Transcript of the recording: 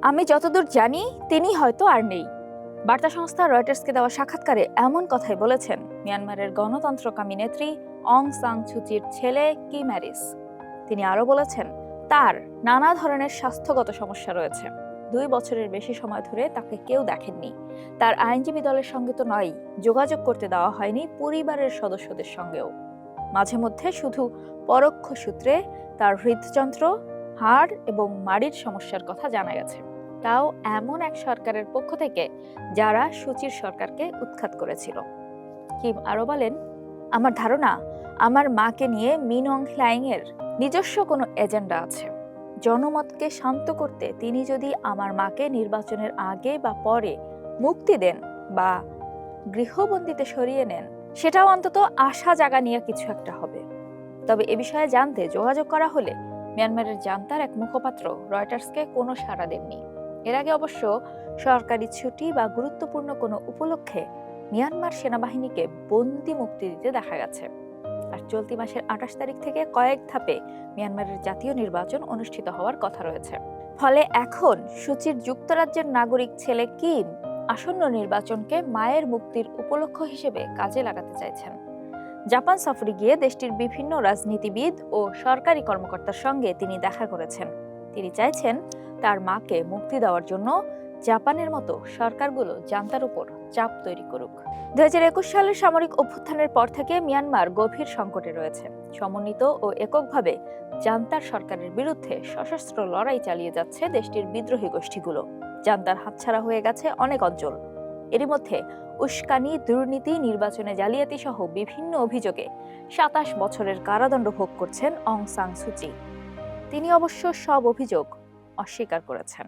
আমি যতদূর জানি তিনি হয়তো আর নেই। বার্তা সংস্থা রয়টার্সকে দেওয়া সাক্ষাৎকারে এমন কথাই বলেছেন মিয়ানমারের গণতন্ত্রকামী নেত্রী অং সান সুচির ছেলে কিম হ্যারিস। তিনি আরও বলেছেন, তার নানা ধরনের স্বাস্থ্যগত সমস্যা রয়েছে। 2 বছরের বেশি সময় ধরে তাকে কেউ দেখেননি। তার আইনজীবী দলের সঙ্গে তো নয়, যোগাযোগ করতে দেওয়া হয়নি পরিবারের সদস্যদের সঙ্গেও। মাঝে মধ্যে শুধু পরোক্ষ সূত্রে তার হৃদযন্ত্র, হাড় এবং মাড়ির সমস্যার কথা জানা গেছে। তাও এমন এক সরকারের পক্ষ থেকে যারা সুচির সরকারকে উৎখাত করেছিল। কিম আরও বলেন, আমার ধারণা আমার মাকে নিয়ে মিন অং হ্লাইং এর নিজস্ব কোনো এজেন্ডা আছে। জনমতকে শান্ত করতে তিনি যদি আমার মাকে নির্বাচনের আগে বা পরে মুক্তি দেন বা গৃহবন্দিতে সরিয়ে নেন, সেটাও অন্তত আশা জাগা নিয়ে কিছু একটা হবে। তবে এ বিষয়ে জানতে যোগাযোগ করা হলে মিয়ানমারের জান্তার এক মুখপাত্র রয়টার্সকে কোনো সাড়া দেননি। এর আগে অবশ্য সরকারি ছুটি বা গুরুত্বপূর্ণ কোনো উপলক্ষে মিয়ানমার সেনাবাহিনীকে বন্দি মুক্তি দিতে দেখা গেছে। আর চলতি মাসের 28 তারিখ থেকে কয়েক ধাপে মিয়ানমারের জাতীয় নির্বাচন অনুষ্ঠিত হওয়ার কথা রয়েছে। ফলে এখন সুচির যুক্তরাজ্যের নাগরিক ছেলে কিম আসন্ন নির্বাচনকে মায়ের মুক্তির উপলক্ষ হিসেবে কাজে লাগাতে চাইছেন। জাপান সফরে গিয়ে দেশটির বিভিন্ন রাজনীতিবিদ ও সরকারি কর্মকর্তার সঙ্গে তিনি দেখা করেছেন। তিনি চাইছেন তার মাকে মুক্তি দেওয়ার জন্য জাপানের মতো সরকারগুলো জান্তার উপর চাপ তৈরি করুক। 2021 সালের সামরিক অভ্যুত্থানের পর থেকে মিয়ানমার গভীর সংকটে রয়েছে। সমন্বিত ও এককভাবে জান্তার সরকারের বিরুদ্ধে সশস্ত্র লড়াই চালিয়ে যাচ্ছে দেশটির বিদ্রোহী গোষ্ঠীগুলো। জান্তার হাতছাড়া হয়ে গেছে অনেক অঞ্চল। এরই মধ্যে উস্কানি, দুর্নীতি, নির্বাচনে জালিয়াতি সহ বিভিন্ন অভিযোগে 27 বছরের কারাদণ্ড ভোগ করছেন অং সান সুচি। তিনি অবশ্য সব অভিযোগ অস্বীকার করেছেন।